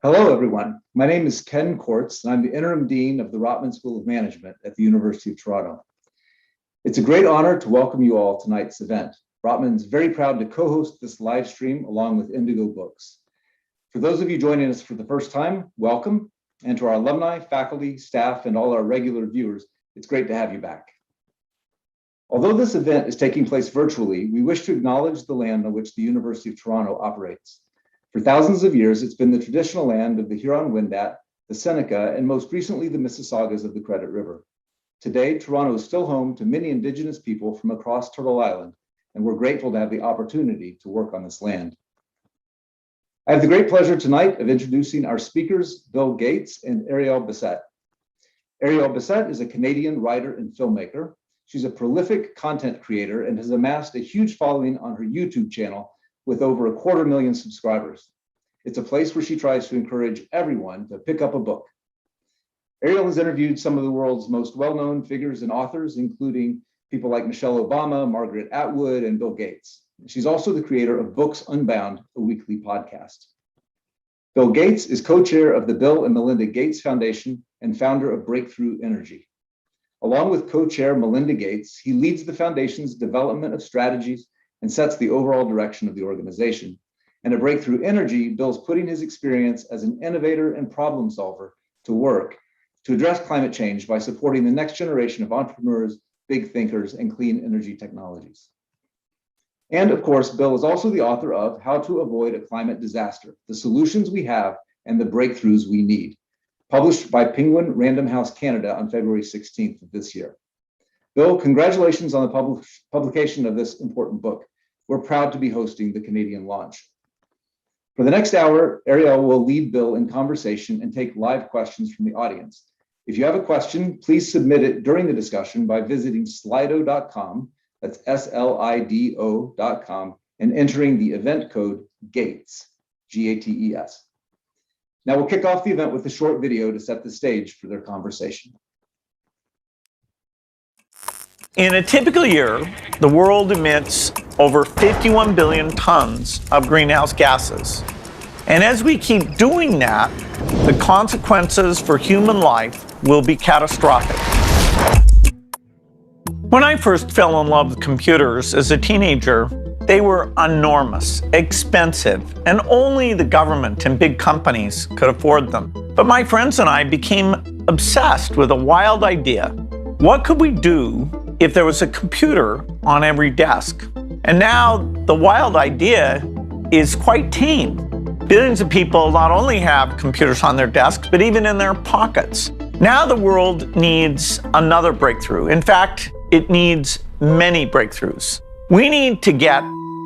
Hello, everyone. My name is Ken Kortz, and I'm the interim dean of the Rotman School of Management at the University of Toronto. It's a great honor to welcome you all to tonight's event. Rotman's very proud to co-host this live stream along with Indigo Books. For those of you joining us for the first time, welcome. And to our alumni, faculty, staff, and all our regular viewers, it's great to have you back. Although this event is taking place virtually, we wish to acknowledge the land on which the University of Toronto operates. For thousands of years, it's been the traditional land of the Huron-Wendat, the Seneca, and most recently the Mississaugas of the Credit River. Today, Toronto is still home to many Indigenous people from across Turtle Island, and we're grateful to have the opportunity to work on this land. I have the great pleasure tonight of introducing our speakers, Bill Gates and Ariel Bissett. Ariel Bissett is a Canadian writer and filmmaker. She's a prolific content creator and has amassed a huge following on her YouTube channel with over 250,000 subscribers. It's a place where she tries to encourage everyone to pick up a book. Ariel has interviewed some of the world's most well-known figures and authors, including people like Michelle Obama, Margaret Atwood, and Bill Gates. She's also the creator of Books Unbound, a weekly podcast. Bill Gates is co-chair of the Bill and Melinda Gates Foundation and founder of Breakthrough Energy. Along with co-chair Melinda Gates, he leads the foundation's development of strategies and sets the overall direction of the organization. And at Breakthrough Energy, Bill's putting his experience as an innovator and problem solver to work to address climate change by supporting the next generation of entrepreneurs, big thinkers, and clean energy technologies. And of course, Bill is also the author of How to Avoid a Climate Disaster, the Solutions We Have and the Breakthroughs We Need, published by Penguin Random House Canada on February 16th of this year. Bill, congratulations on the publication of this important book. We're proud to be hosting the Canadian launch. For the next hour, Ariel will lead Bill in conversation and take live questions from the audience. If you have a question, please submit it during the discussion by visiting slido.com, that's SLIDO.com, and entering the event code GATES, G-A-T-E-S. Now we'll kick off the event with a short video to set the stage for their conversation. In a typical year, the world emits over 51 billion tons of greenhouse gases. And as we keep doing that, the consequences for human life will be catastrophic. When I first fell in love with computers as a teenager, they were enormous, expensive, and only the government and big companies could afford them. But my friends and I became obsessed with a wild idea. What could we do if there was a computer on every desk? And now the wild idea is quite tame. Billions of people not only have computers on their desks, but even in their pockets. Now the world needs another breakthrough. In fact, it needs many breakthroughs. We need to get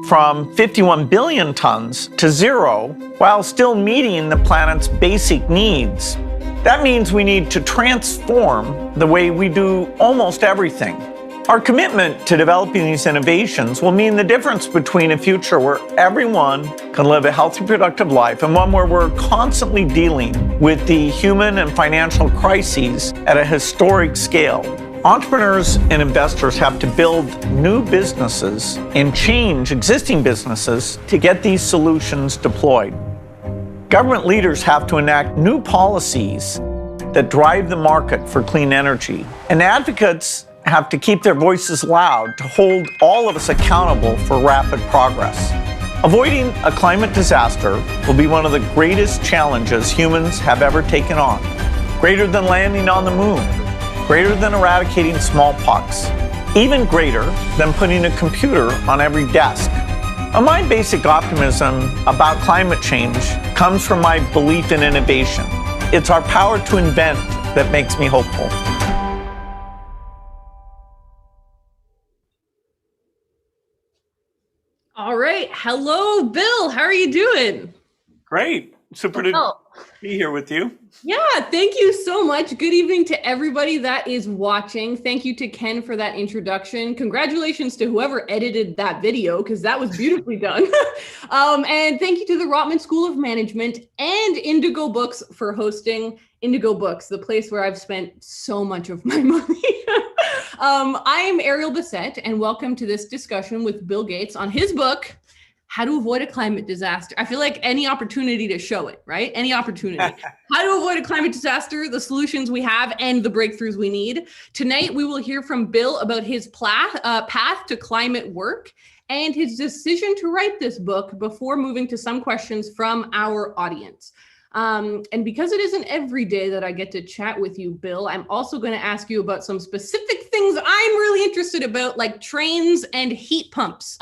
from 51 billion tons to zero while still meeting the planet's basic needs. That means we need to transform the way we do almost everything. Our commitment to developing these innovations will mean the difference between a future where everyone can live a healthy, productive life and one where we're constantly dealing with the human and financial crises at a historic scale. Entrepreneurs and investors have to build new businesses and change existing businesses to get these solutions deployed. Government leaders have to enact new policies that drive the market for clean energy. And advocates have to keep their voices loud to hold all of us accountable for rapid progress. Avoiding a climate disaster will be one of the greatest challenges humans have ever taken on. Greater than landing on the moon, greater than eradicating smallpox, even greater than putting a computer on every desk. My basic optimism about climate change comes from my belief in innovation. It's our power to invent that makes me hopeful. All right. Hello, Bill. How are you doing? Great. Super to be here with you. Yeah, thank you so much. Good evening to everybody that is watching. Thank you to Ken for that introduction. Congratulations to whoever edited that video, because that was beautifully done. And thank you to the Rotman School of Management and Indigo Books for hosting Indigo Books, the place where I've spent so much of my money. I'm Ariel Bissett, and welcome to this discussion with Bill Gates on his book, how to avoid a climate disaster. I feel like any opportunity to show it, right? Any opportunity. How to avoid a climate disaster, the solutions we have, and the breakthroughs we need. Tonight, we will hear from Bill about his path to climate work and his decision to write this book before moving to some questions from our audience. And because it isn't every day that I get to chat with you, Bill, I'm also going to ask you about some specific things I'm really interested about, like trains and heat pumps.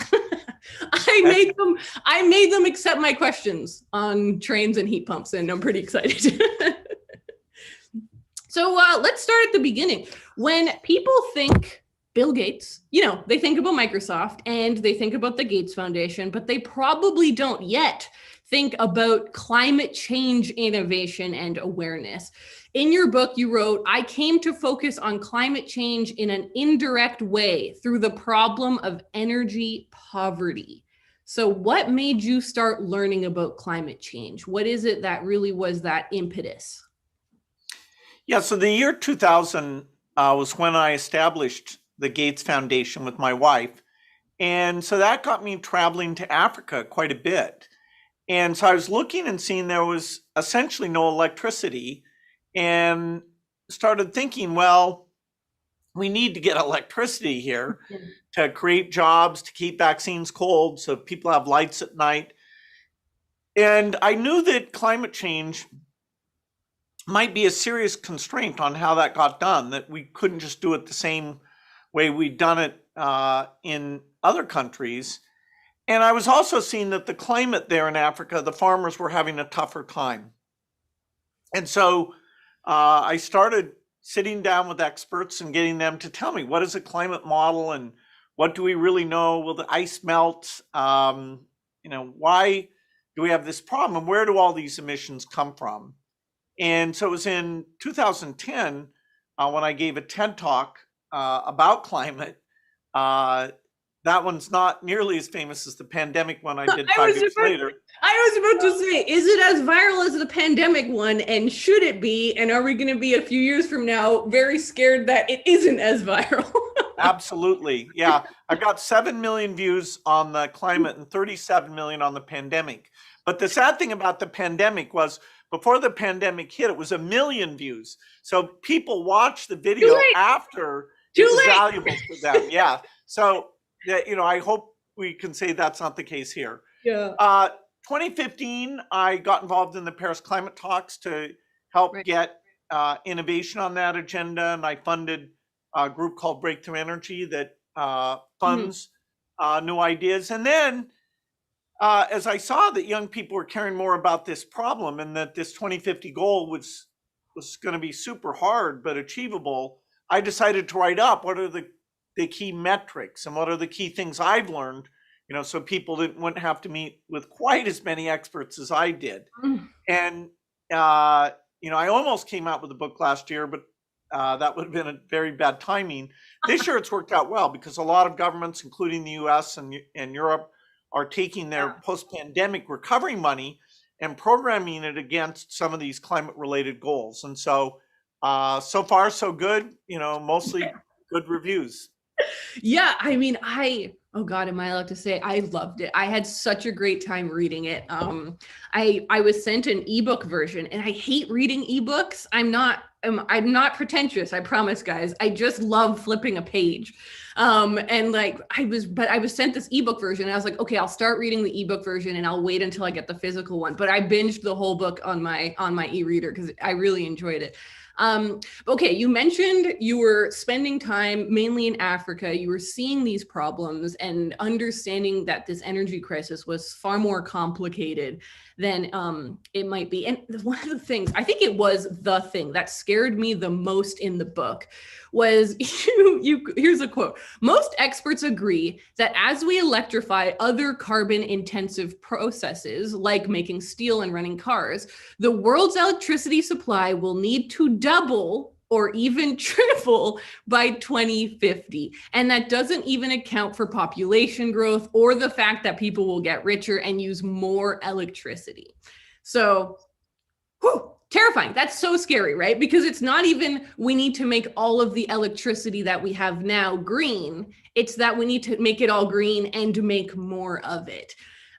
I made them accept my questions on trains and heat pumps, and I'm pretty excited. So let's start at the beginning. When people think Bill Gates, they think about Microsoft and they think about the Gates Foundation, but they probably don't yet think about climate change innovation and awareness. In your book, you wrote, I came to focus on climate change in an indirect way through the problem of energy poverty. So what made you start learning about climate change? What is it that really was that impetus? Yeah, so the year 2000 was when I established the Gates Foundation with my wife. And so that got me traveling to Africa quite a bit. And so I was looking and seeing there was essentially no electricity, and started thinking, well, we need to get electricity here to create jobs, to keep vaccines cold so people have lights at night. And I knew that climate change might be a serious constraint on how that got done, that we couldn't just do it the same way we'd done it in other countries. And I was also seeing that the climate there in Africa, the farmers were having a tougher time. And so I started sitting down with experts and getting them to tell me, what is a climate model and what do we really know? Will the ice melt? Why do we have this problem? And where do all these emissions come from? And so it was in 2010 when I gave a TED talk about climate. That one's not nearly as famous as the pandemic one I did 5 years later. I was about to say, is it as viral as the pandemic one? And should it be? And are we going to be a few years from now very scared that it isn't as viral? Absolutely. Yeah. I got 7 million views on the climate and 37 million on the pandemic. But the sad thing about the pandemic was before the pandemic hit, it was 1 million views. So people watched the video after it was valuable for them. Yeah. So, I hope we can say that's not the case here. Yeah. 2015, I got involved in the Paris climate talks to help get innovation on that agenda. And I funded a group called Breakthrough Energy that funds new ideas. And then as I saw that young people were caring more about this problem and that this 2050 goal was going to be super hard but achievable, I decided to write up what are the key metrics and what are the key things I've learned, so people wouldn't have to meet with quite as many experts as I did. And, I almost came out with a book last year, but that would have been a very bad timing. This year it's worked out well because a lot of governments, including the US and Europe, are taking their post-pandemic recovery money and programming it against some of these climate-related goals. And so, so far, so good, mostly good reviews. Yeah, I mean, oh God, am I allowed to say I loved it? I had such a great time reading it. I was sent an ebook version, and I hate reading ebooks. I'm not pretentious, I promise, guys. I just love flipping a page. And I was sent this ebook version, and I was like, okay, I'll start reading the ebook version, and I'll wait until I get the physical one. But I binged the whole book on my e-reader because I really enjoyed it. Okay, you mentioned you were spending time mainly in Africa. You were seeing these problems and understanding that this energy crisis was far more complicated than it might be. And one of the things, I think it was the thing that scared me the most in the book was here's a quote. Most experts agree that as we electrify other carbon intensive processes like making steel and running cars, the world's electricity supply will need to double or even triple by 2050. And that doesn't even account for population growth or the fact that people will get richer and use more electricity. So, terrifying. That's so scary, right? Because it's not even we need to make all of the electricity that we have now green. It's that we need to make it all green and make more of it.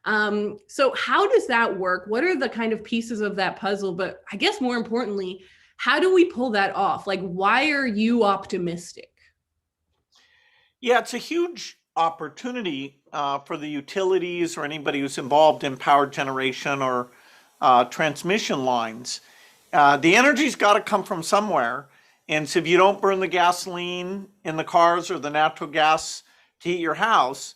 So how does that work? What are the kind of pieces of that puzzle? But I guess more importantly, how do we pull that off? Like, why are you optimistic? Yeah, it's a huge opportunity for the utilities or anybody who's involved in power generation or transmission lines. The energy's got to come from somewhere. And so if you don't burn the gasoline in the cars or the natural gas to heat your house,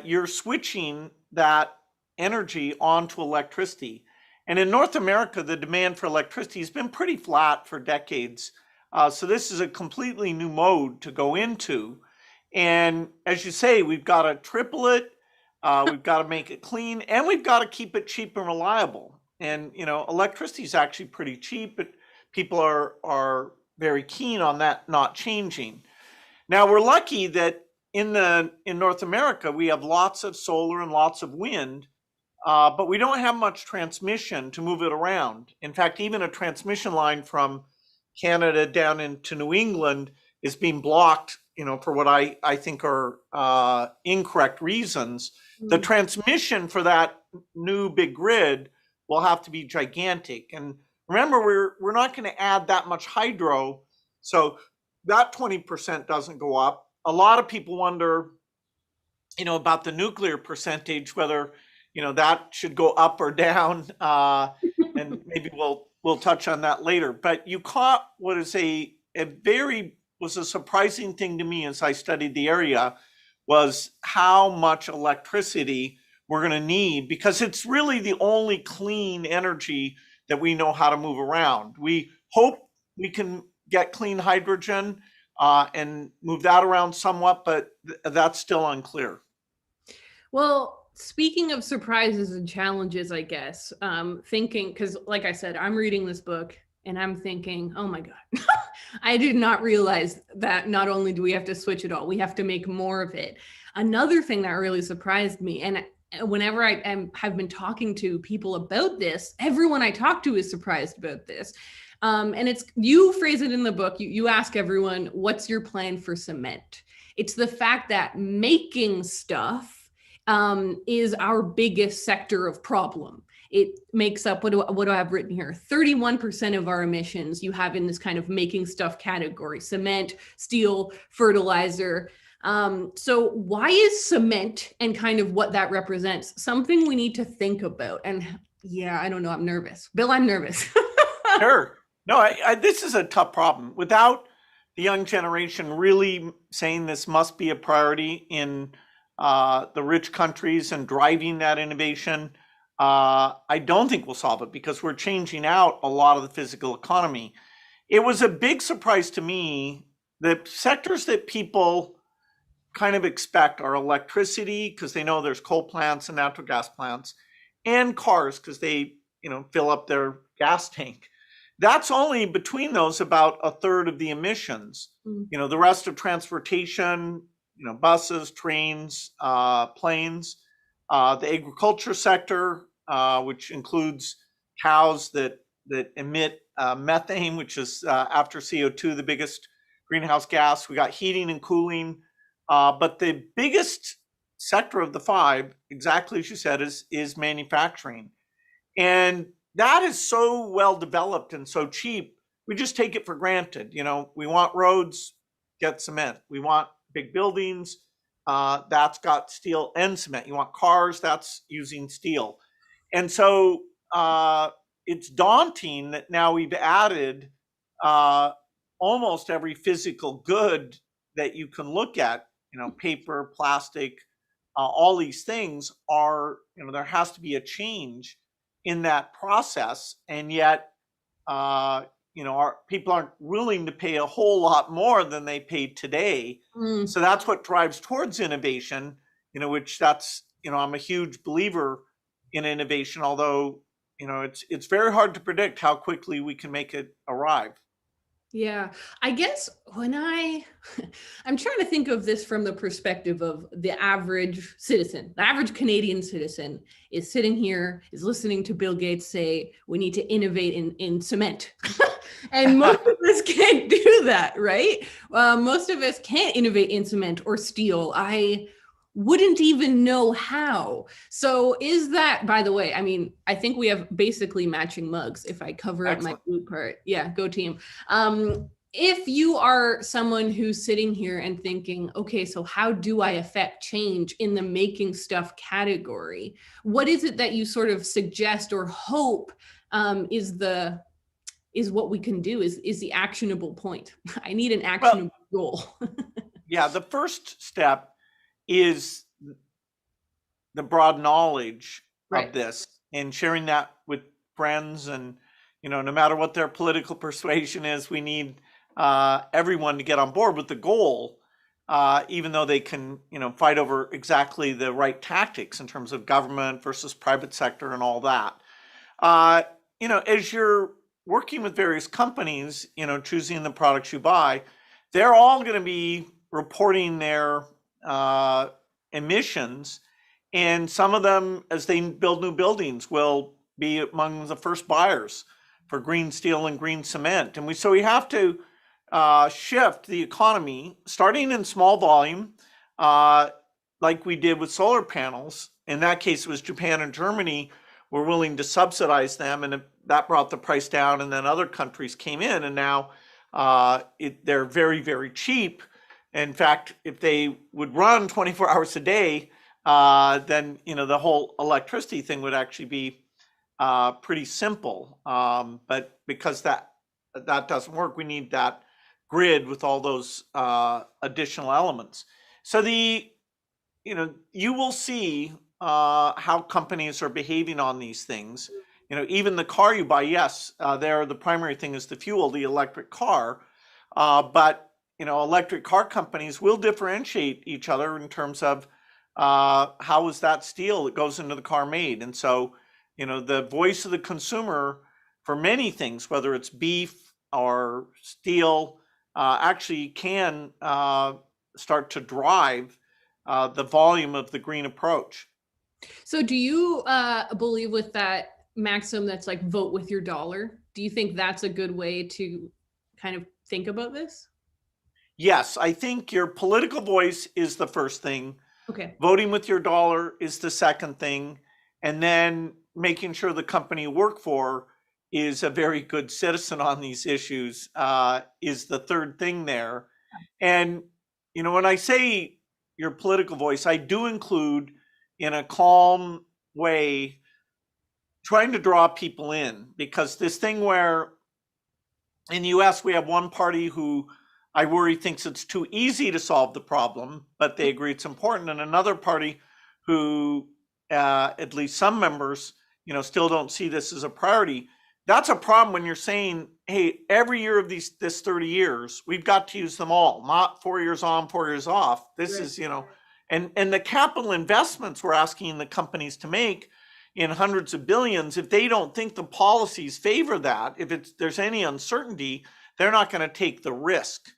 you're switching that energy onto electricity. And in North America, the demand for electricity has been pretty flat for decades. So this is a completely new mode to go into. And as you say, we've got to triple it, we've got to make it clean, and we've got to keep it cheap and reliable. And electricity is actually pretty cheap, but people are very keen on that not changing. Now we're lucky that in North America we have lots of solar and lots of wind, but we don't have much transmission to move it around. In fact, even a transmission line from Canada down into New England is being blocked, for what I think are incorrect reasons. The transmission for that new big grid will have to be gigantic. And remember, we're not going to add that much hydro, so that 20% doesn't go up. A lot of people wonder, about the nuclear percentage, whether that should go up or down, and maybe we'll touch on that later. But you caught what is was a surprising thing to me as I studied the area, was how much electricity we're going to need, because it's really the only clean energy that we know how to move around. We hope we can get clean hydrogen and move that around somewhat, but that's still unclear. Well, speaking of surprises and challenges, I guess, thinking, because like I said, I'm reading this book and I'm thinking, oh my God, I did not realize that not only do we have to switch it all, we have to make more of it. Another thing that really surprised me, and whenever I have been talking to people about this, everyone I talk to is surprised about this. And you phrase it in the book, you ask everyone, what's your plan for cement? It's the fact that making stuff is our biggest sector of problem. It makes up, what do I have written here? 31% of our emissions you have in this kind of making stuff category: cement, steel, fertilizer. So why is cement and kind of what that represents something we need to think about? And yeah, I don't know, I'm nervous. Bill, I'm nervous. Sure. No, this is a tough problem. Without the young generation really saying this must be a priority in the rich countries and driving that innovation, I don't think we'll solve it, because we're changing out a lot of the physical economy. It was a big surprise to me that sectors that people kind of expect are electricity, because they know there's coal plants and natural gas plants, and cars, because they fill up their gas tank. That's only between those about a third of the emissions. The rest of transportation, buses, trains, planes, the agriculture sector, which includes cows that emit methane, which is after CO2 the biggest greenhouse gas. We got heating and cooling, but the biggest sector of the five, exactly as you said, is manufacturing. And that is so well developed and so cheap, we just take it for granted. We want roads, get cement. We want big buildings, that's got steel and cement. You want cars, that's using steel. And so it's daunting that now we've added almost every physical good that you can look at, paper, plastic, all these things are, there has to be a change in that process. And yet, our people aren't willing to pay a whole lot more than they pay today. So that's what drives towards innovation, which I'm a huge believer in innovation, although, it's very hard to predict how quickly we can make it arrive. Yeah, I guess when I'm trying to think of this from the perspective of the average citizen. The average Canadian citizen is sitting here, is listening to Bill Gates say, we need to innovate in cement. And most of us can't do that, right? Most of us can't innovate in cement or steel. wouldn't even know how. So is that, by the way, I mean, I think we have basically matching mugs if I cover up my blue part. Yeah, go team. If you are someone who's sitting here and thinking, okay, so how do I affect change in the making stuff category? What is it that you sort of suggest or hope is what we can do, is the actionable point? I need an actionable goal. Yeah, the first step is the broad knowledge of this and sharing that with friends. And, no matter what their political persuasion is, we need everyone to get on board with the goal, even though they can, fight over exactly the right tactics in terms of government versus private sector and all that. As you're working with various companies, choosing the products you buy, they're all going to be reporting their emissions. And some of them, as they build new buildings, will be among the first buyers for green steel and green cement. And so we have to shift the economy, starting in small volume, like we did with solar panels. In that case, it was Japan and Germany were willing to subsidize them, and that brought the price down. And then other countries came in, and now they're very, very cheap. In fact, if they would run 24 hours a day, then the whole electricity thing would actually be pretty simple. But because that doesn't work, we need that grid with all those additional elements. So you will see how companies are behaving on these things. Even the car you buy, yes, the primary thing is the fuel, the electric car, but electric car companies will differentiate each other in terms of how is that steel that goes into the car made. And so, the voice of the consumer for many things, whether it's beef or steel, actually can start to drive the volume of the green approach. So do you believe with that maxim that's like vote with your dollar? Do you think that's a good way to kind of think about this? Yes, I think your political voice is the first thing. Okay. Voting with your dollar is the second thing. And then making sure the company you work for is a very good citizen on these issues is the third thing there. And, when I say your political voice, I do include, in a calm way, trying to draw people in, because this thing where in the US we have one party who I worry thinks it's too easy to solve the problem, but they agree it's important, and another party who at least some members still don't see this as a priority. That's a problem when you're saying, hey, every year of this 30 years, we've got to use them all, not 4 years on, 4 years off. This is, and the capital investments we're asking the companies to make in hundreds of billions, if they don't think the policies favor that, if there's any uncertainty, they're not going to take the risk.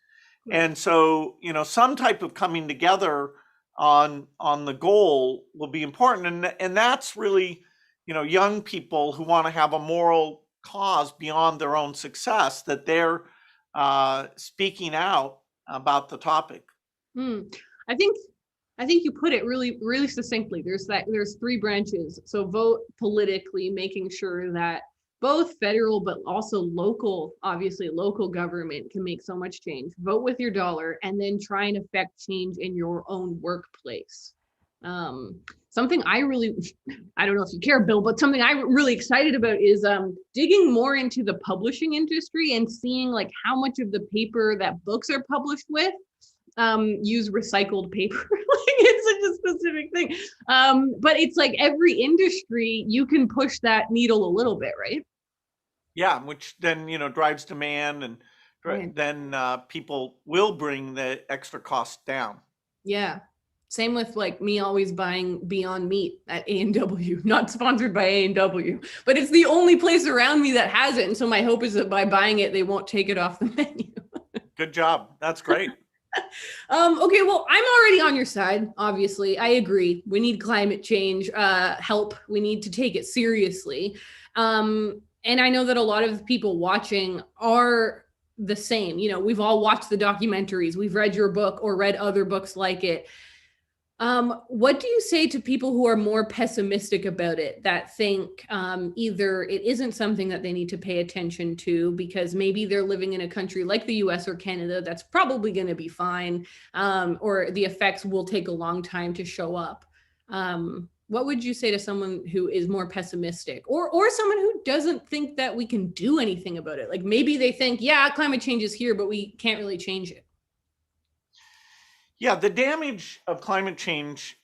And so, some type of coming together on the goal will be important. And that's really, young people who want to have a moral cause beyond their own success, that they're speaking out about the topic. I think you put it really, really succinctly. There's three branches. So vote politically, making sure that both federal but also local, obviously local government can make so much change. Vote with your dollar, and then try and affect change in your own workplace. Something I don't know if you care, Bill, but something I'm really excited about is digging more into the publishing industry and seeing like how much of the paper that books are published with use recycled paper. Like, it's such a specific thing. But it's like every industry, you can push that needle a little bit, right? Yeah, which then, drives demand, and then people will bring the extra cost down. Yeah. Same with like me always buying Beyond Meat at A&W, not sponsored by A&W, but it's the only place around me that has it. And so my hope is that by buying it, they won't take it off the menu. Good job. That's great. Okay, well, I'm already on your side. Obviously, I agree. We need climate change help. We need to take it seriously. And I know that a lot of people watching are the same. We've all watched the documentaries. We've read your book or read other books like it. What do you say to people who are more pessimistic about it, that think either it isn't something that they need to pay attention to because maybe they're living in a country like the US or Canada that's probably going to be fine, or the effects will take a long time to show up? What would you say to someone who is more pessimistic, or someone who doesn't think that we can do anything about it? Like maybe they think, yeah, climate change is here, but we can't really change it. Yeah, the damage of climate change,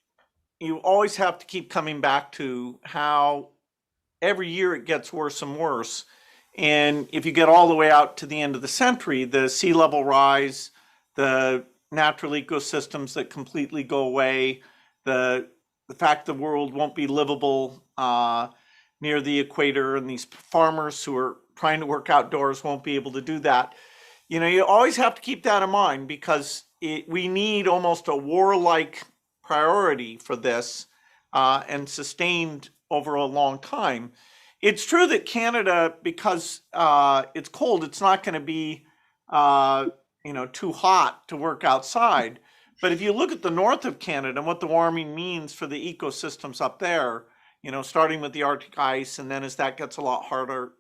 you always have to keep coming back to how every year it gets worse and worse. And if you get all the way out to the end of the century, the sea level rise, the natural ecosystems that completely go away, the fact the world won't be livable near the equator, and these farmers who are trying to work outdoors won't be able to do that. You know, you always have to keep that in mind because we need almost a warlike priority for this and sustained over a long time. It's true that Canada, because it's cold, it's not going to be too hot to work outside. But if you look at the north of Canada and what the warming means for the ecosystems up there, you know, starting with the Arctic ice, and then as that gets a lot harder,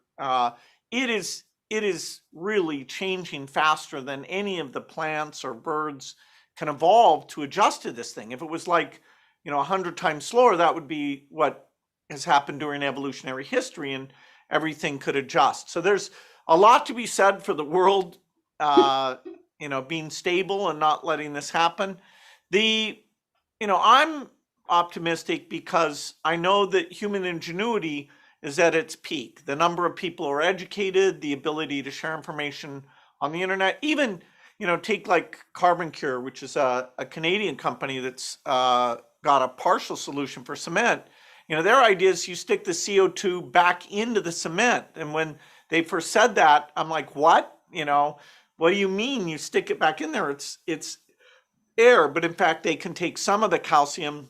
it is really changing faster than any of the plants or birds can evolve to adjust to this thing. If it was like, 100 times slower, that would be what has happened during evolutionary history, and everything could adjust. So there's a lot to be said for the world, being stable and not letting this happen. I'm optimistic because I know that human ingenuity is at its peak. The number of people who are educated, the ability to share information on the internet, even, take like Carbon Cure, which is a Canadian company that's got a partial solution for cement. Their idea is you stick the CO2 back into the cement. And when they first said that, I'm like, what? What do you mean you stick it back in there? It's air, but in fact, they can take some of the calcium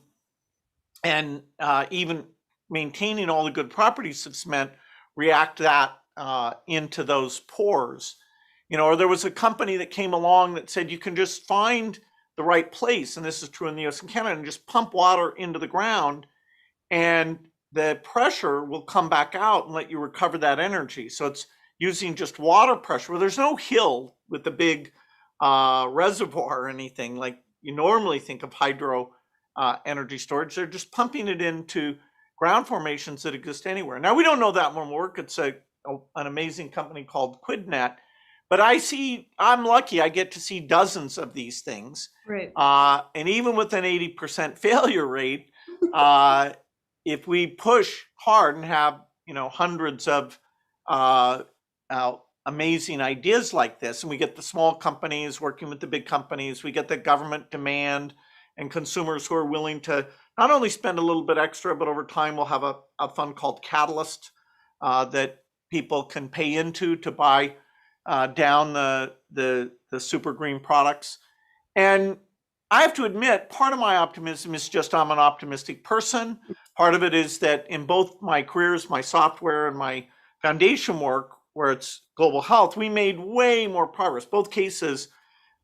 and even maintaining all the good properties of cement, react that into those pores. Or there was a company that came along that said you can just find the right place, and this is true in the US and Canada, and just pump water into the ground, and the pressure will come back out and let you recover that energy. So it's using just water pressure, where there's no hill with the big reservoir or anything like you normally think of hydro energy storage. They're just pumping it into ground formations that exist anywhere. Now, we don't know that won't work. It's an amazing company called QuidNet. But I'm lucky, I get to see dozens of these things. Right. And even with an 80% failure rate, if we push hard and have, hundreds of amazing ideas like this, and we get the small companies working with the big companies, we get the government demand and consumers who are willing to not only spend a little bit extra, but over time we'll have a fund called Catalyst that people can pay into to buy down the super green products. And I have to admit, part of my optimism is just I'm an optimistic person. Part of it is that in both my careers, my software and my foundation work, where it's global health, we made way more progress. Both cases,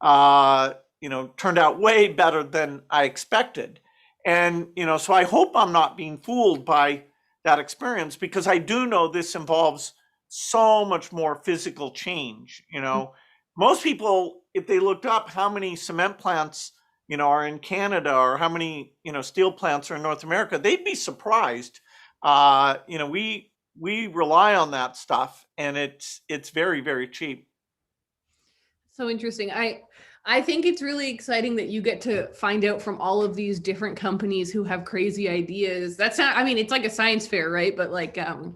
turned out way better than I expected. And, so I hope I'm not being fooled by that experience, because I do know this involves so much more physical change. Most people, if they looked up how many cement plants, are in Canada, or how many, steel plants are in North America, they'd be surprised. We rely on that stuff, and it's very, very cheap. So interesting. I think it's really exciting that you get to find out from all of these different companies who have crazy ideas. It's like a science fair, right? But like the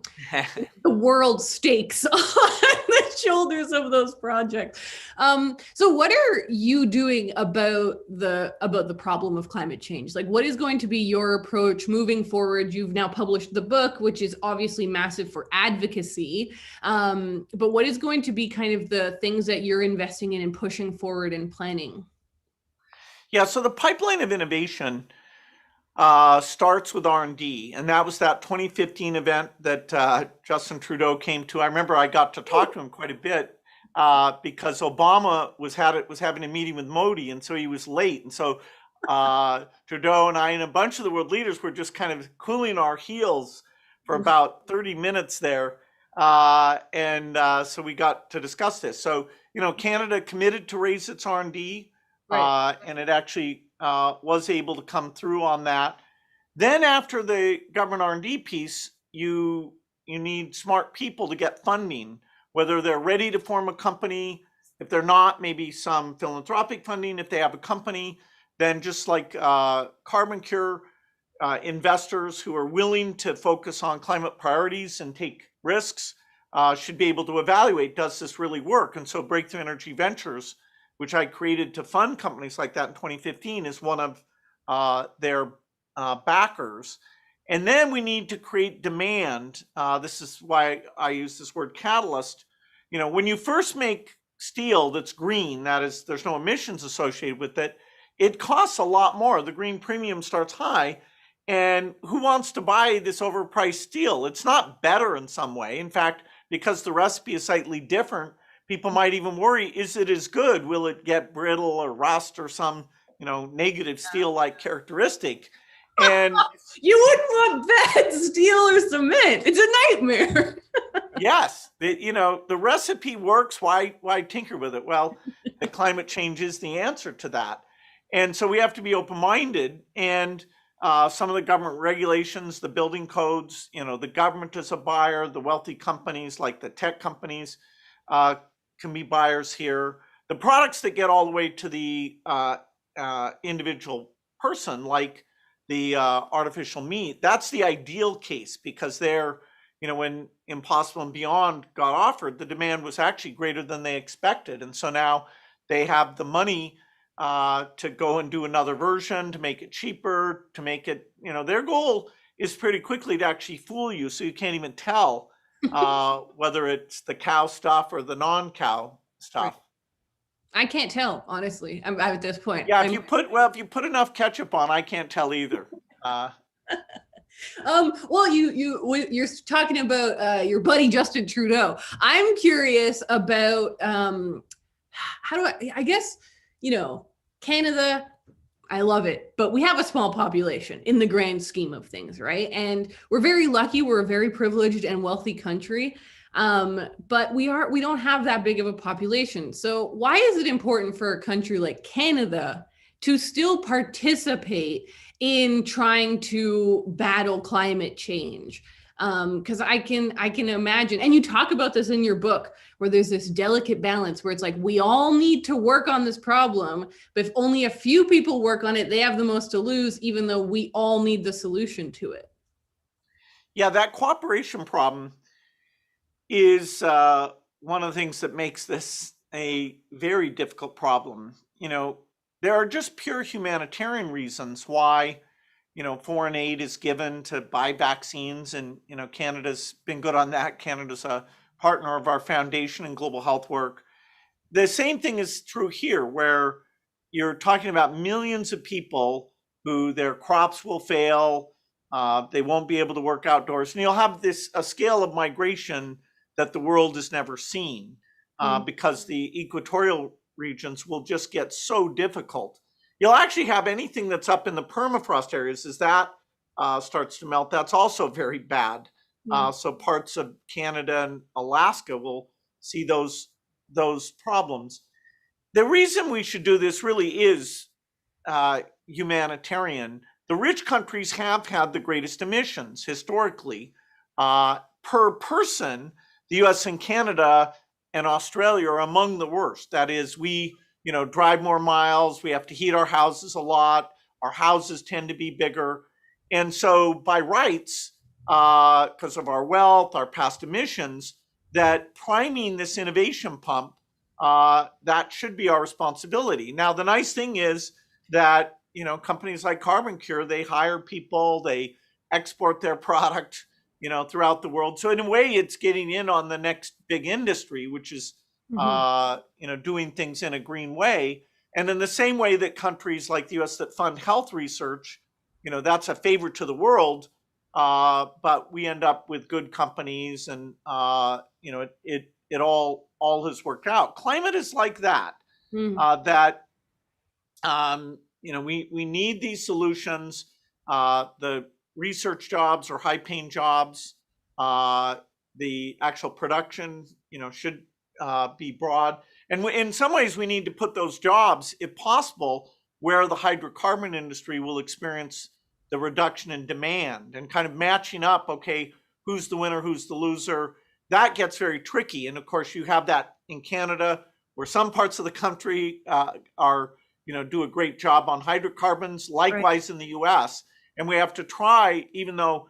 world stakes on the shoulders of those projects. So what are you doing about the problem of climate change? Like, what is going to be your approach moving forward? You've now published the book, which is obviously massive for advocacy. But what is going to be kind of the things that you're investing in and pushing forward and planning? Yeah, so the pipeline of innovation starts with R&D, and that was that 2015 event that Justin Trudeau came to. I remember I got to talk to him quite a bit because Obama was having a meeting with Modi, and so he was late. And so Trudeau and I and a bunch of the world leaders were just kind of cooling our heels for about 30 minutes there. So we got to discuss this. So, Canada committed to raise its R&D, Right. and it actually was able to come through on that. Then after the government R&D piece, you need smart people to get funding, whether they're ready to form a company. If they're not, maybe some philanthropic funding. If they have a company, then just like Carbon Cure, investors who are willing to focus on climate priorities and take risks should be able to evaluate, does this really work? And so Breakthrough Energy Ventures, which I created to fund companies like that in 2015, is one of their backers. And then we need to create demand. This is why I use this word catalyst. When you first make steel that's green, that is, there's no emissions associated with it, it costs a lot more. The green premium starts high. And who wants to buy this overpriced steel? It's not better in some way. In fact, because the recipe is slightly different, people might even worry, is it as good? Will it get brittle or rust or some, negative steel-like characteristic? And you wouldn't want bad steel or cement. It's a nightmare. yes, the recipe works. Why tinker with it? Well, the climate change is the answer to that. And so we have to be open-minded. And some of the government regulations, the building codes, the government is a buyer, the wealthy companies like the tech companies can be buyers here. The products that get all the way to the individual person, like the artificial meat, that's the ideal case, because they're, when Impossible and Beyond got offered, the demand was actually greater than they expected. And so now they have the money to go and do another version, to make it cheaper, to make it, their goal is pretty quickly to actually fool you, so you can't even tell whether it's the cow stuff or the non-cow stuff. I can't tell, honestly. I'm at this point. Yeah, if you put enough ketchup on, I can't tell either. Well, you're talking about your buddy Justin Trudeau. I'm curious about how do I guess, Canada, I love it, but we have a small population in the grand scheme of things, right? And we're very lucky. We're a very privileged and wealthy country. But we don't have that big of a population. So why is it important for a country like Canada to still participate in trying to battle climate change? Because I can imagine, and you talk about this in your book, where there's this delicate balance where it's like, we all need to work on this problem, but if only a few people work on it, they have the most to lose, even though we all need the solution to it. Yeah, that cooperation problem is one of the things that makes this a very difficult problem. There are just pure humanitarian reasons why, foreign aid is given to buy vaccines, and, Canada's been good on that. Canada's a partner of our foundation in global health work. The same thing is true here, where you're talking about millions of people who their crops will fail, they won't be able to work outdoors, and you'll have a scale of migration that the world has never seen, because the equatorial regions will just get so difficult. You'll actually have anything that's up in the permafrost areas, as that starts to melt, that's also very bad. So parts of Canada and Alaska will see those problems. The reason we should do this really is humanitarian. The rich countries have had the greatest emissions historically. Per person, the US and Canada and Australia are among the worst. That is, we drive more miles, we have to heat our houses a lot, our houses tend to be bigger. And so by rights, because of our wealth, our past emissions, that priming this innovation pump, that should be our responsibility. Now, the nice thing is that, companies like Carbon Cure, they hire people, they export their product, throughout the world. So in a way, it's getting in on the next big industry, which is, doing things in a green way. And in the same way that countries like the US that fund health research, that's a favor to the world, but we end up with good companies, and, it all has worked out. Climate is like that, that we need these solutions. The research jobs or high-paying jobs, the actual production, should be broad. And in some ways, we need to put those jobs, if possible, where the hydrocarbon industry will experience the reduction in demand, and kind of matching up, okay, who's the winner, who's the loser. That gets very tricky. And of course, you have that in Canada, where some parts of the country do a great job on hydrocarbons, likewise in the US. And we have to try, even though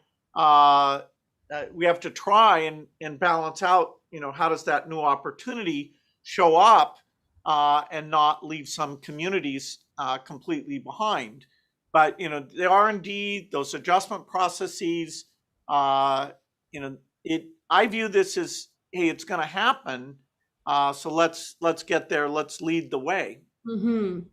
we have to try and balance out, how does that new opportunity show up and not leave some communities completely behind. But, the R&D, those adjustment processes, I view this as, hey, it's going to happen. So let's get there. Let's lead the way. Well,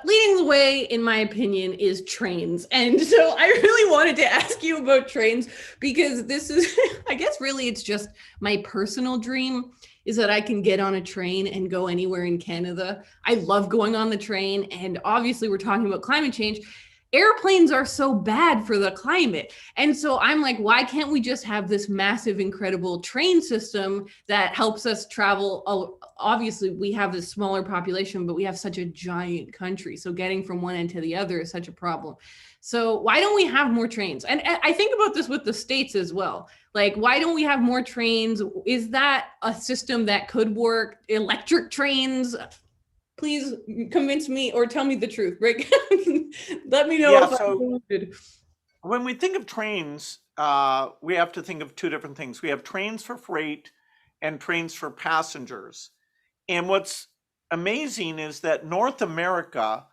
leading the way, in my opinion, is trains. And so I really wanted to ask you about trains, because this is, I guess, really, it's just my personal dream is that I can get on a train and go anywhere in Canada. I love going on the train. And obviously, we're talking about climate change. Airplanes are so bad for the climate. And so I'm like, why can't we just have this massive, incredible train system that helps us travel? Obviously, we have this smaller population, but we have such a giant country. So getting from one end to the other is such a problem. So why don't we have more trains? And I think about this with the states as well. Like, why don't we have more trains? Is that a system that could work? Electric trains? Please convince me or tell me the truth, Rick. Let me know if I'm deluded. When we think of trains, we have to think of two different things. We have trains for freight and trains for passengers. And what's amazing is that North America,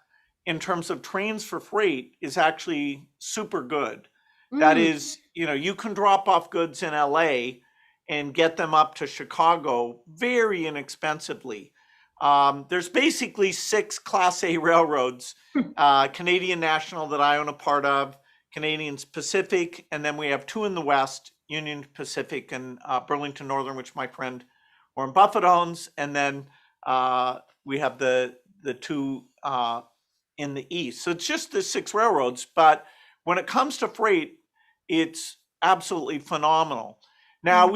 in terms of trains for freight, is actually super good. That is, you can drop off goods in LA and get them up to Chicago very inexpensively. There's basically 6 Class A railroads, Canadian National that I own a part of, Canadian Pacific, and then we have 2 in the West, Union Pacific and Burlington Northern, which my friend Warren Buffett owns, and then we have the 2 in the East. So it's just the 6 railroads, but when it comes to freight, it's absolutely phenomenal. Now,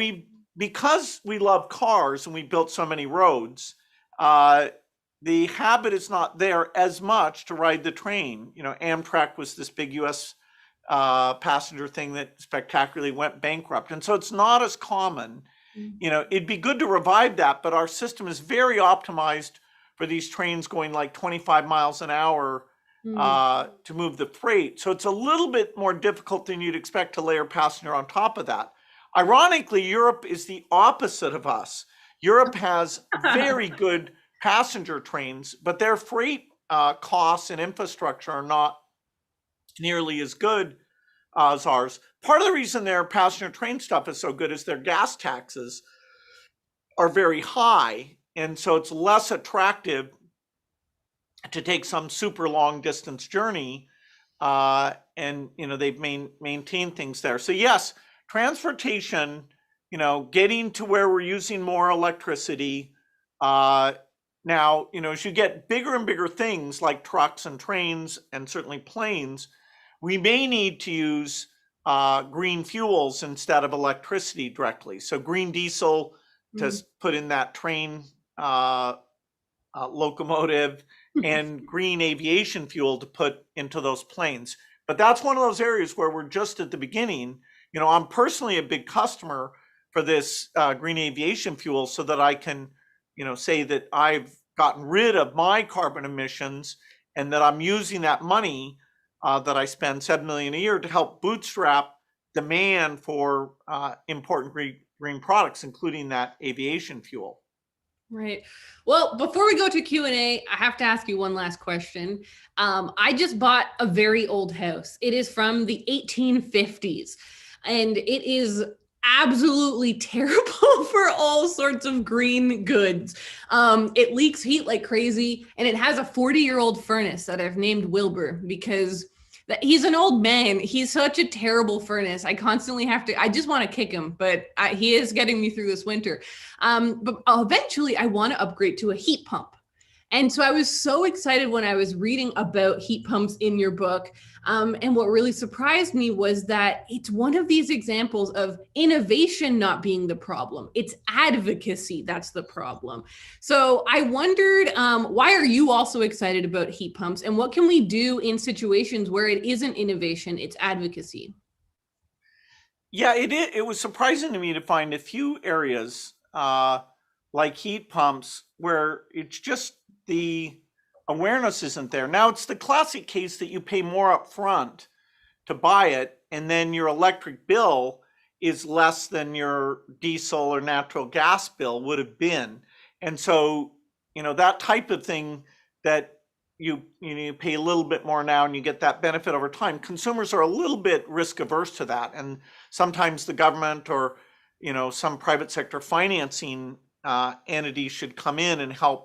because we love cars and we built so many roads, the habit is not there as much to ride the train. Amtrak was this big US passenger thing that spectacularly went bankrupt. And so it's not as common. It'd be good to revive that, but our system is very optimized for these trains going like 25 miles an hour to move the freight. So it's a little bit more difficult than you'd expect to layer passenger on top of that. Ironically, Europe is the opposite of us. Europe has very good passenger trains, but their freight costs and infrastructure are not nearly as good as ours. Part of the reason their passenger train stuff is so good is their gas taxes are very high, and so it's less attractive to take some super long distance journey, and they've maintained things there. So yes, transportation, getting to where we're using more electricity. Now, as you get bigger and bigger things like trucks and trains and certainly planes, we may need to use green fuels instead of electricity directly. So green diesel to put in that train locomotive and green aviation fuel to put into those planes. But that's one of those areas where we're just at the beginning. I'm personally a big customer for this green aviation fuel so that I can, say that I've gotten rid of my carbon emissions and that I'm using that money that I spend $7 million a year to help bootstrap demand for important green products, including that aviation fuel. Right. Well, before we go to Q&A, I have to ask you one last question. I just bought a very old house. It is from the 1850s, and it is absolutely terrible for all sorts of green goods. It leaks heat like crazy, and it has a 40-year-old furnace that I've named Wilbur because he's an old man. He's such a terrible furnace. I constantly I just want to kick him, but he is getting me through this winter. But eventually I want to upgrade to a heat pump. And so I was so excited when I was reading about heat pumps in your book. And what really surprised me was that it's one of these examples of innovation not being the problem. It's advocacy that's the problem. So I wondered, why are you also excited about heat pumps? And what can we do in situations where it isn't innovation, it's advocacy? Yeah, it was surprising to me to find a few areas like heat pumps where it's just the awareness isn't there. Now, it's the classic case that you pay more up front to buy it, and then your electric bill is less than your diesel or natural gas bill would have been. And so, that type of thing that you pay a little bit more now and you get that benefit over time. Consumers are a little bit risk averse to that, and sometimes the government or some private sector financing entity should come in and help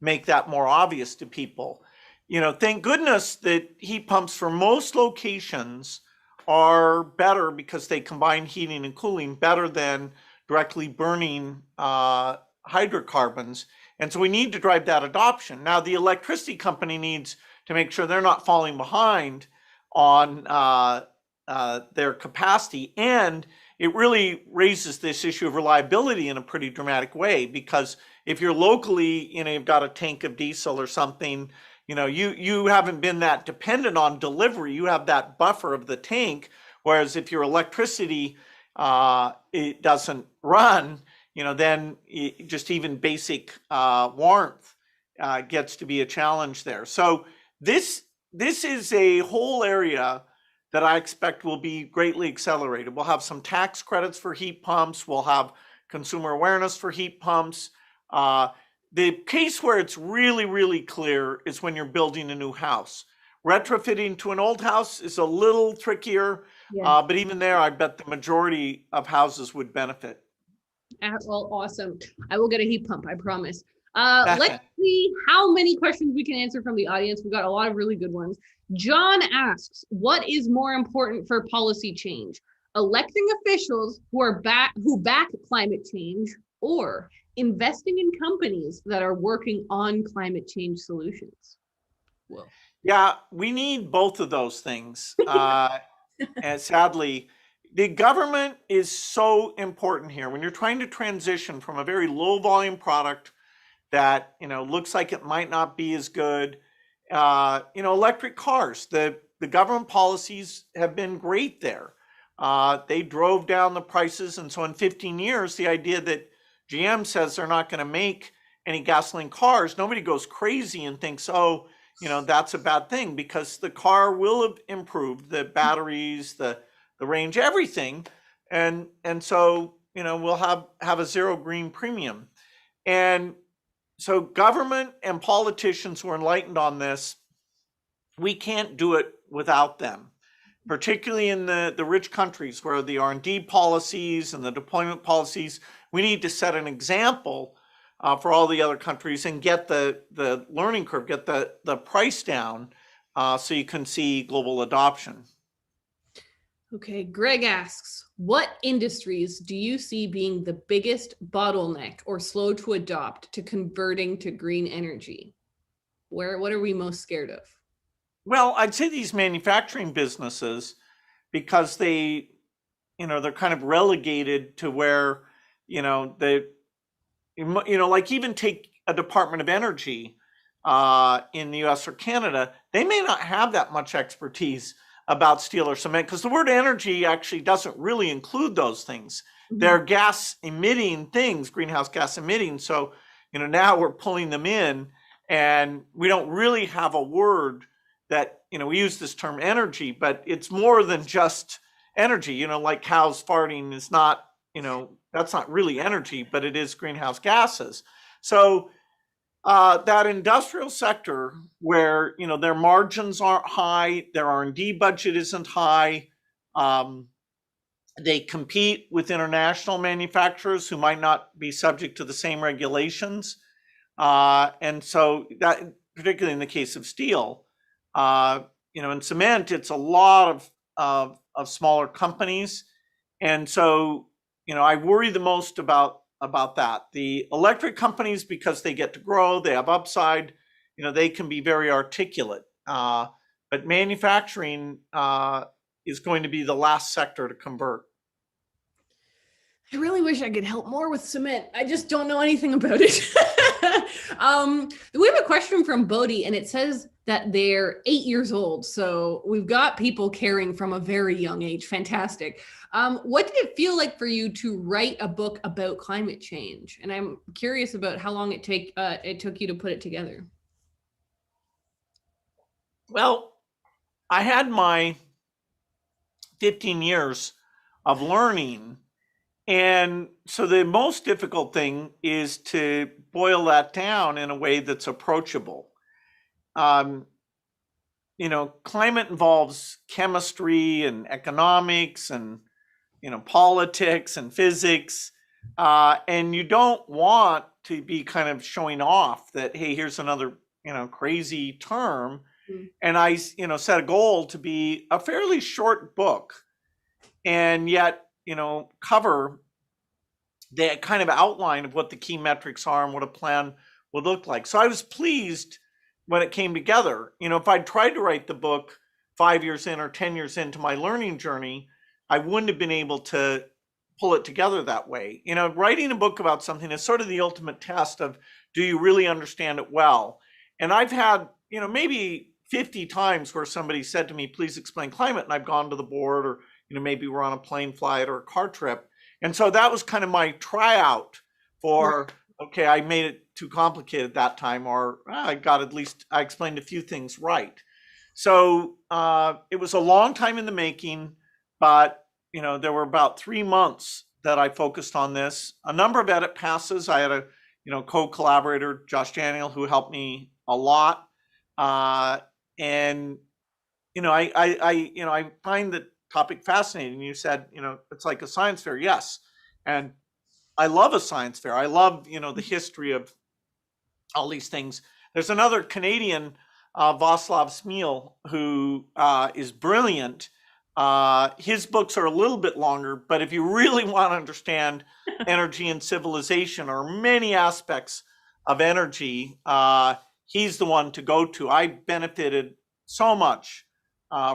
make that more obvious to people. Thank goodness that heat pumps for most locations are better because they combine heating and cooling better than directly burning hydrocarbons. And so we need to drive that adoption. Now, the electricity company needs to make sure they're not falling behind on their capacity. And it really raises this issue of reliability in a pretty dramatic way, because if you're locally, you've got a tank of diesel or something, you haven't been that dependent on delivery. You have that buffer of the tank. Whereas if your electricity it doesn't run, then just even basic warmth gets to be a challenge there. So this is a whole area that I expect will be greatly accelerated. We'll have some tax credits for heat pumps. We'll have consumer awareness for heat pumps. The case where it's really, really clear is when you're building a new house. Retrofitting to an old house is a little trickier, but even there, I bet the majority of houses would benefit. Well, awesome. I will get a heat pump, I promise. Let's see how many questions we can answer from the audience. We've got a lot of really good ones. John asks, what is more important for policy change? Electing officials who back climate change, or investing in companies that are working on climate change solutions? Whoa. Yeah, we need both of those things. And sadly, the government is so important here. When you're trying to transition from a very low volume product that looks like it might not be as good, electric cars, the government policies have been great there. They drove down the prices, and so in 15 years, the idea that GM says they're not going to make any gasoline cars, nobody goes crazy and thinks, oh, that's a bad thing, because the car will have improved, the batteries, the range, everything. And so, we'll have a zero green premium. And so government and politicians who are enlightened on this, we can't do it without them, particularly in the rich countries where the R&D policies and the deployment policies, we need to set an example for all the other countries and get the learning curve, get the price down so you can see global adoption. Okay, Greg asks, what industries do you see being the biggest bottleneck or slow to adopt to converting to green energy? What are we most scared of? Well, I'd say these manufacturing businesses, because they're kind of relegated to where, like even take a Department of Energy in the US or Canada, they may not have that much expertise about steel or cement, because the word energy actually doesn't really include those things. Mm-hmm. They're gas emitting things, greenhouse gas emitting. So, now we're pulling them in, and we don't really have a word that, we use this term energy, but it's more than just energy, like cows farting is not, that's not really energy, but it is greenhouse gases. So that industrial sector where, their margins aren't high, their R&D budget isn't high, they compete with international manufacturers who might not be subject to the same regulations. And so that, particularly in the case of steel, in cement, it's a lot of smaller companies. And so, I worry the most about that. The electric companies, because they get to grow, they have upside. they can be very articulate. But manufacturing is going to be the last sector to convert. I really wish I could help more with cement. I just don't know anything about it. We have a question from Bodhi, and it says that they're 8 years old. So we've got people caring from a very young age. Fantastic. What did it feel like for you to write a book about climate change? And I'm curious about how long it took you to put it together. Well, I had my 15 years of learning. And so the most difficult thing is to boil that down in a way that's approachable. Climate involves chemistry and economics and, politics and physics. And you don't want to be kind of showing off that, hey, here's another, crazy term. Mm-hmm. And I, set a goal to be a fairly short book and yet, cover the kind of outline of what the key metrics are and what a plan would look like. So I was pleased when it came together. If I'd tried to write the book 5 years in or 10 years into my learning journey, I wouldn't have been able to pull it together that way. Writing a book about something is sort of the ultimate test of, do you really understand it well? And I've had, maybe 50 times where somebody said to me, please explain climate. And I've gone to the board, or, maybe we're on a plane flight or a car trip. And so that was kind of my tryout for, okay, I made it too complicated that time, or I explained a few things right. So it was a long time in the making, but, there were about 3 months that I focused on this. A number of edit passes. I had a, co-collaborator, Josh Daniel, who helped me a lot. And, I find that topic fascinating. You said, it's like a science fair. Yes. And I love a science fair. I love, the history of all these things. There's another Canadian, Václav Smil, who is brilliant. His books are a little bit longer, but if you really want to understand energy and civilization, or many aspects of energy, he's the one to go to. I benefited so much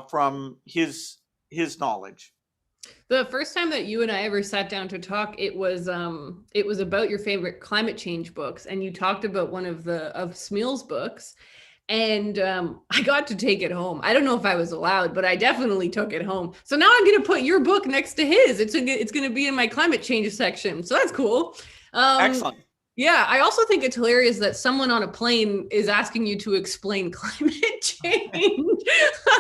from his knowledge. The first time that you and I ever sat down to talk, it was about your favorite climate change books, and you talked about one of Smil's books, and I got to take it home. I don't know if I was allowed, but I definitely took it home. So now I'm going to put your book next to his. It's going to be in my climate change section. So that's cool. Excellent. Yeah, I also think it's hilarious that someone on a plane is asking you to explain climate change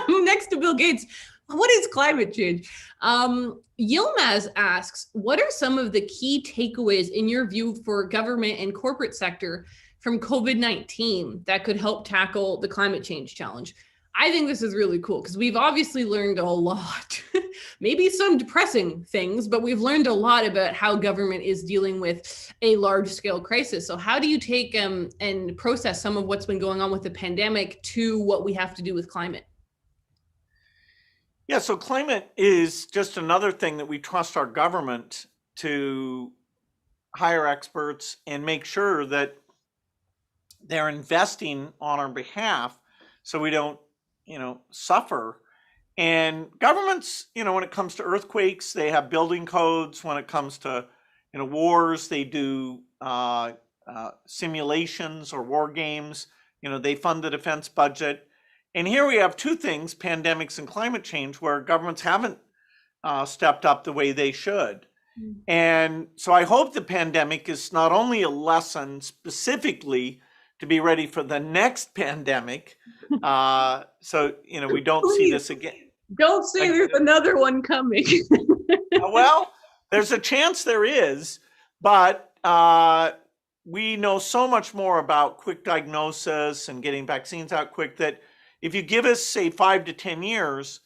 next to Bill Gates. What is climate change? Yilmaz asks, what are some of the key takeaways in your view for government and corporate sector from COVID-19 that could help tackle the climate change challenge? I think this is really cool because we've obviously learned a lot, maybe some depressing things, but we've learned a lot about how government is dealing with a large scale crisis. So how do you take and process some of what's been going on with the pandemic to what we have to do with climate? Yeah, so climate is just another thing that we trust our government to hire experts and make sure that they're investing on our behalf so we don't, suffer. And governments, when it comes to earthquakes, they have building codes. When it comes to, wars, they do simulations or war games. They fund the defense budget. And here we have two things, pandemics and climate change, where governments haven't stepped up the way they should. Mm-hmm. And so I hope the pandemic is not only a lesson specifically to be ready for the next pandemic, so, we don't Please, see this again. Don't say there's another one coming. Well, there's a chance there is, but we know so much more about quick diagnosis and getting vaccines out quick that if you give us, say, 5 to 10 years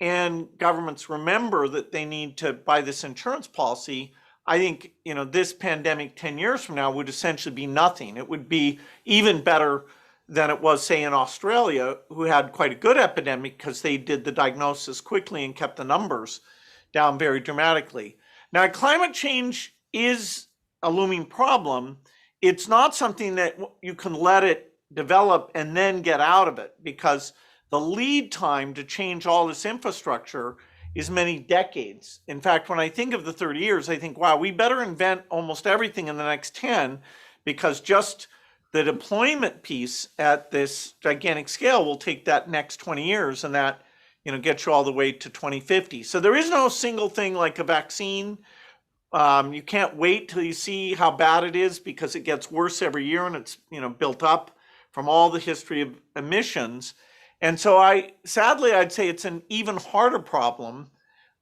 and governments remember that they need to buy this insurance policy, I think, this pandemic 10 years from now would essentially be nothing. It would be even better than it was, say, in Australia, who had quite a good epidemic because they did the diagnosis quickly and kept the numbers down very dramatically. Now, climate change is a looming problem. It's not something that you can let it develop and then get out of it, because the lead time to change all this infrastructure is many decades. In fact, when I think of the 30 years, I think, wow, we better invent almost everything in the next 10, because just the deployment piece at this gigantic scale will take that next 20 years, and that, gets you all the way to 2050. So there is no single thing like a vaccine. You can't wait till you see how bad it is, because it gets worse every year, and it's built up from all the history of emissions. And so sadly, I'd say it's an even harder problem,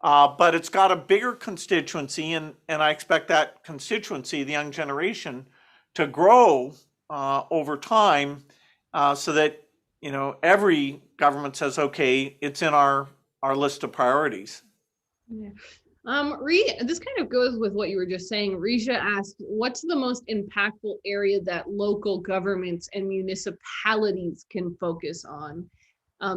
but it's got a bigger constituency, and I expect that constituency, the young generation, to grow over time, so that every government says, okay, it's in our list of priorities. Yeah. This kind of goes with what you were just saying. Risha asked, what's the most impactful area that local governments and municipalities can focus on?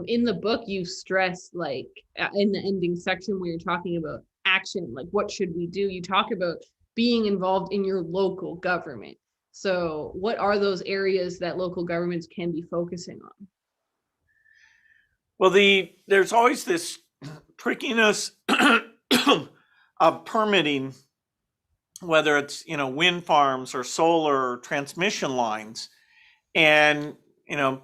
In the book, you stress, like in the ending section where you're talking about action, like what should we do? You talk about being involved in your local government. So what are those areas that local governments can be focusing on? Well, there's always this trickiness of permitting, whether it's wind farms or solar or transmission lines, and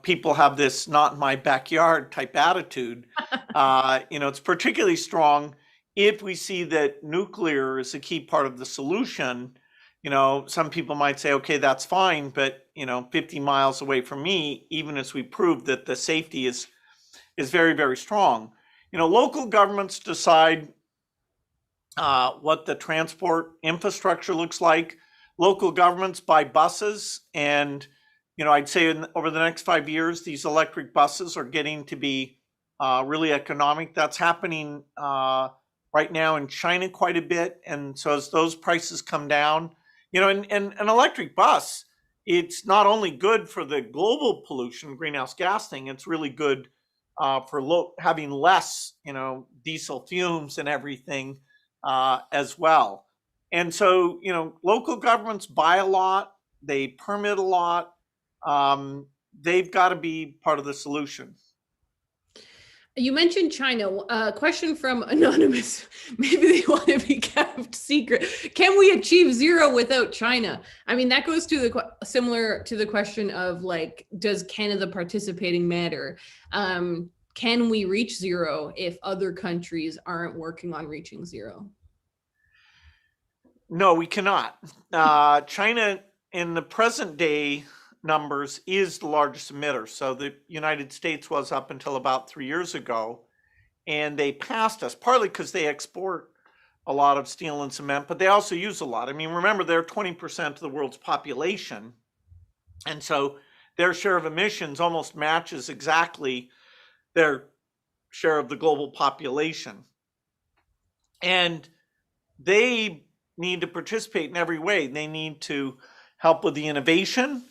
people have this not in my backyard type attitude. It's particularly strong if we see that nuclear is a key part of the solution. Some people might say, okay, that's fine, but 50 miles away from me, even as we prove that the safety is very, very strong. Local governments decide what the transport infrastructure looks like. Local governments buy buses, and I'd say over the next 5 years, these electric buses are getting to be really economic. That's happening right now in China quite a bit. And so as those prices come down, and an electric bus, it's not only good for the global pollution, greenhouse gas thing, it's really good for having less, diesel fumes and everything as well. And so, local governments buy a lot, they permit a lot. They've got to be part of the solution. You mentioned China. A question from Anonymous. Maybe they want to be kept secret. Can we achieve zero without China? I mean, that goes to similar to the question of, like, does Canada participating matter? Can we reach zero if other countries aren't working on reaching zero? No, we cannot. China in the present day numbers is the largest emitter. So the United States was up until about 3 years ago, and they passed us, partly because they export a lot of steel and cement, but they also use a lot. I mean, remember, they're 20% of the world's population. And so their share of emissions almost matches exactly their share of the global population. And they need to participate in every way. They need to help with the innovation.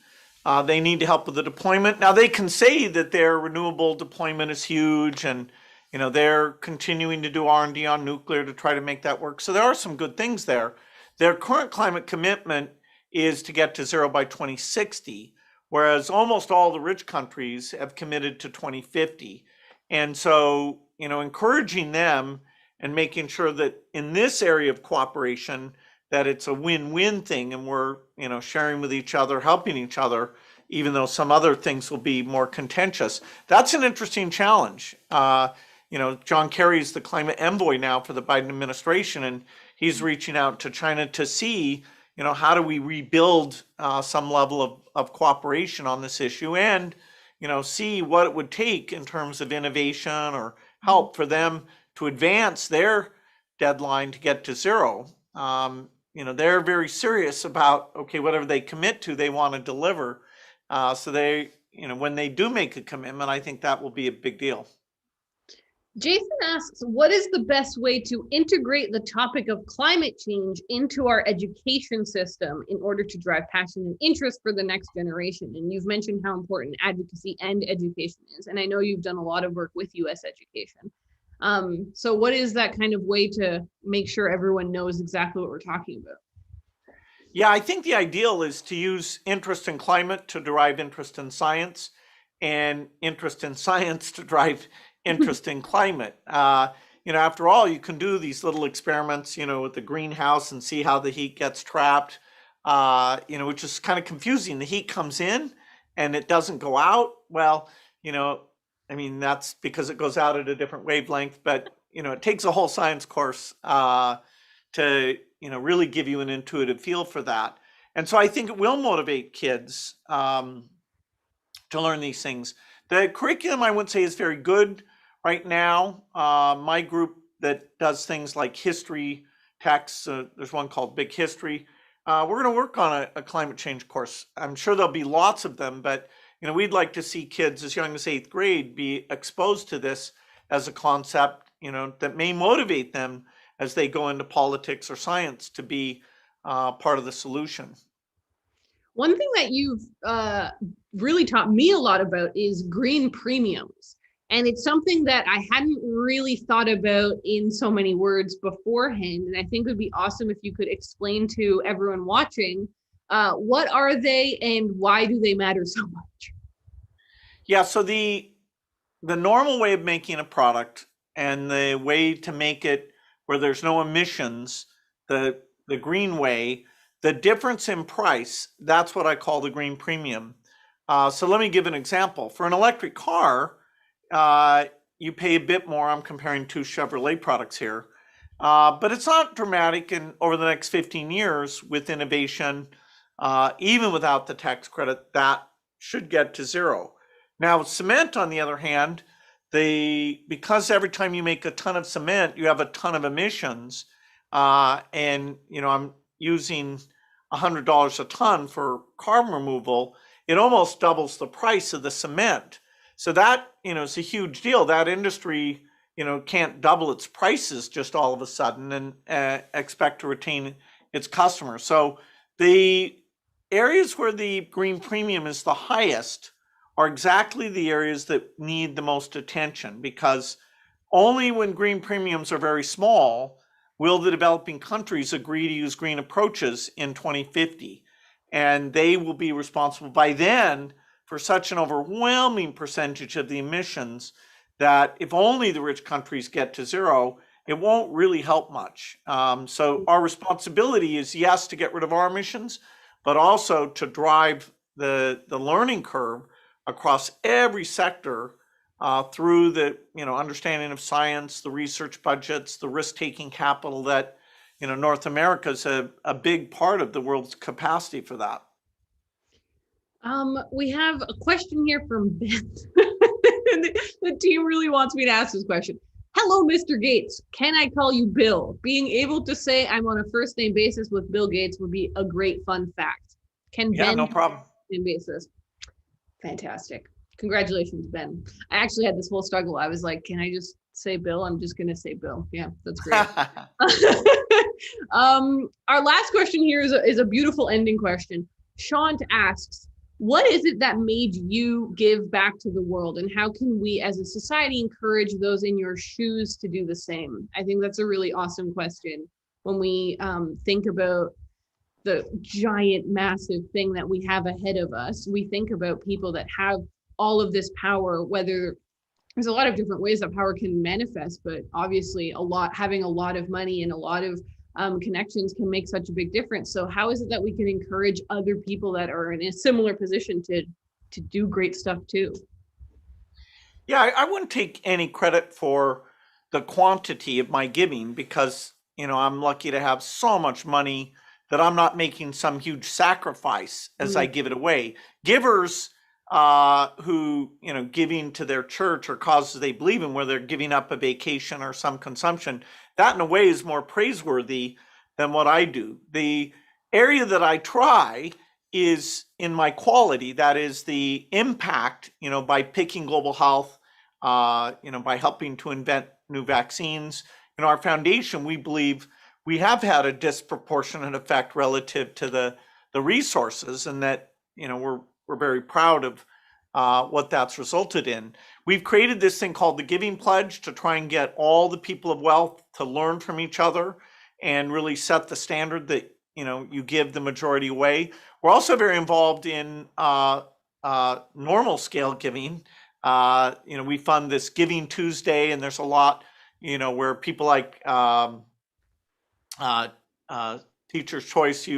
They need to help with the deployment. Now, they can say that their renewable deployment is huge, and they're continuing to do R&D on nuclear to try to make that work. So there are some good things there. Their current climate commitment is to get to zero by 2060, whereas almost all the rich countries have committed to 2050. And so, encouraging them and making sure that in this area of cooperation, that it's a win-win thing, and we're sharing with each other, helping each other, even though some other things will be more contentious. That's an interesting challenge. John Kerry's the climate envoy now for the Biden administration, and he's reaching out to China to see how do we rebuild some level of cooperation on this issue, and see what it would take in terms of innovation or help for them to advance their deadline to get to zero. They're very serious about, okay, whatever they commit to, they want to deliver. So they, when they do make a commitment, I think that will be a big deal. Jason asks, what is the best way to integrate the topic of climate change into our education system in order to drive passion and interest for the next generation? And you've mentioned how important advocacy and education is. And I know you've done a lot of work with U.S. education. So what is that kind of way to make sure everyone knows exactly what we're talking about? Yeah, I think the ideal is to use interest in climate to derive interest in science, and interest in science to drive interest in climate. After all, you can do these little experiments, with the greenhouse and see how the heat gets trapped, which is kind of confusing. The heat comes in and it doesn't go out. Well, that's because it goes out at a different wavelength, but, it takes a whole science course to, really give you an intuitive feel for that. And so I think it will motivate kids to learn these things. The curriculum, I wouldn't say, is very good right now. My group that does things like history texts, there's one called Big History. We're going to work on a climate change course. I'm sure there'll be lots of them, but we'd like to see kids as young as 8th grade be exposed to this as a concept, that may motivate them as they go into politics or science to be part of the solution. One thing that you've really taught me a lot about is green premiums. And it's something that I hadn't really thought about in so many words beforehand. And I think it would be awesome if you could explain to everyone watching, what are they and why do they matter so much? Yeah, so the normal way of making a product and the way to make it where there's no emissions, the green way, the difference in price, that's what I call the green premium. So let me give an example. For an electric car, you pay a bit more. I'm comparing two Chevrolet products here. But it's not dramatic. And over the next 15 years with innovation, even without the tax credit, that should get to zero. Now, cement, on the other hand, because every time you make a ton of cement, you have a ton of emissions. And, I'm using $100 a ton for carbon removal. It almost doubles the price of the cement. So that, is a huge deal. That industry, can't double its prices just all of a sudden and expect to retain its customers. So the areas where the green premium is the highest are exactly the areas that need the most attention, because only when green premiums are very small will the developing countries agree to use green approaches in 2050. And they will be responsible by then for such an overwhelming percentage of the emissions that if only the rich countries get to zero, it won't really help much. So our responsibility is, yes, to get rid of our emissions, but also to drive the learning curve across every sector through the understanding of science, the research budgets, the risk-taking capital that North America is a big part of the world's capacity for that. We have a question here from Ben. The team really wants me to ask this question. Hello, Mr. Gates. Can I call you Bill? Being able to say I'm on a first name basis with Bill Gates would be a great fun fact. Yeah, no problem. Name basis. Fantastic. Congratulations, Ben. I actually had this whole struggle. I was like, can I just say Bill? I'm just going to say Bill. Yeah, that's great. Our last question here is a beautiful ending question. Sean asks, what is it that made you give back to the world, and how can we as a society encourage those in your shoes to do the same? I think that's a really awesome question. When we think about the giant, massive thing that we have ahead of us, we think about people that have all of this power, whether there's a lot of different ways that power can manifest, but obviously having a lot of money and a lot of connections can make such a big difference. So how is it that we can encourage other people that are in a similar position to do great stuff too? Yeah, I wouldn't take any credit for the quantity of my giving, because, I'm lucky to have so much money that I'm not making some huge sacrifice as I give it away. Givers who, giving to their church or causes they believe in, where they're giving up a vacation or some consumption, that in a way is more praiseworthy than what I do. The area that I try is in my quality, that is the impact, by picking global health, by helping to invent new vaccines. Our foundation, we believe we have had a disproportionate effect relative to the resources, and that, we're very proud of what that's resulted in. We've created this thing called the Giving Pledge to try and get all the people of wealth to learn from each other and really set the standard that you give the majority away. We're also very involved in normal scale giving. We fund this Giving Tuesday, and there's a lot, where people like Teacher's Choice,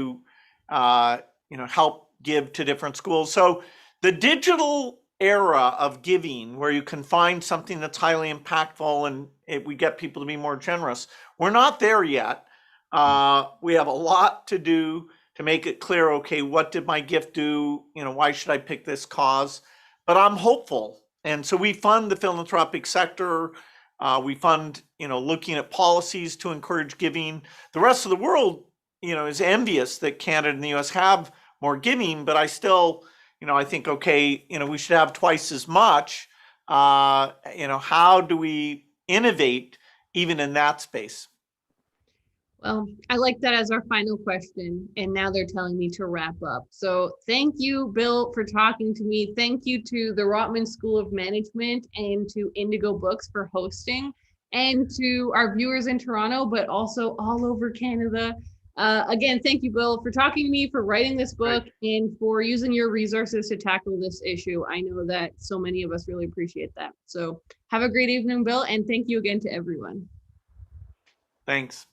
help give to different schools. So the digital era of giving, where you can find something that's highly impactful and we get people to be more generous, we're not there yet. We have a lot to do to make it clear, okay, what did my gift do? Why should I pick this cause? But I'm hopeful. And so we fund the philanthropic sector. We fund, looking at policies to encourage giving. The rest of the world, is envious that Canada and the US have more giving, but I still, I think, okay, we should have twice as much. How do we innovate even in that space? Well, I like that as our final question, and now they're telling me to wrap up. So thank you, Bill, for talking to me. Thank you to the Rotman School of Management and to Indigo Books for hosting, and to our viewers in Toronto, but also all over Canada. Again, thank you, Bill, for talking to me, for writing this book, and for using your resources to tackle this issue. I know that so many of us really appreciate that. So have a great evening, Bill, and thank you again to everyone. Thanks.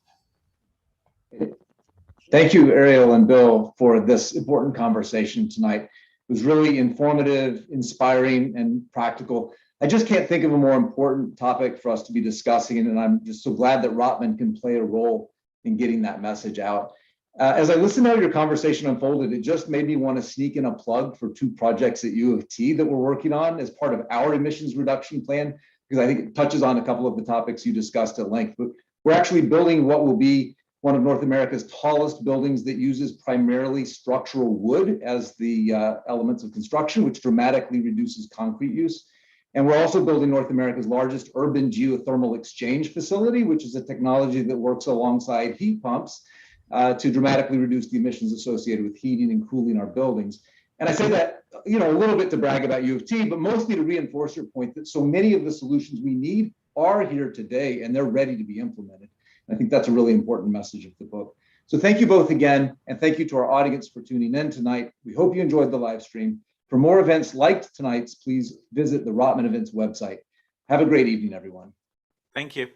Thank you, Ariel and Bill, for this important conversation tonight. It was really informative, inspiring, and practical. I just can't think of a more important topic for us to be discussing, and I'm just so glad that Rotman can play a role in getting that message out. As I listened to how your conversation unfolded, it just made me want to sneak in a plug for two projects at U of T that we're working on as part of our emissions reduction plan, because I think it touches on a couple of the topics you discussed at length. But we're actually building what will be one of North America's tallest buildings that uses primarily structural wood as the elements of construction, which dramatically reduces concrete use. And we're also building North America's largest urban geothermal exchange facility, which is a technology that works alongside heat pumps to dramatically reduce the emissions associated with heating and cooling our buildings. And I say that, a little bit to brag about U of T, but mostly to reinforce your point that so many of the solutions we need are here today and they're ready to be implemented. I think that's a really important message of the book. So thank you both again, and thank you to our audience for tuning in tonight. We hope you enjoyed the live stream. For more events like tonight's, please visit the Rotman Events website. Have a great evening, everyone. Thank you.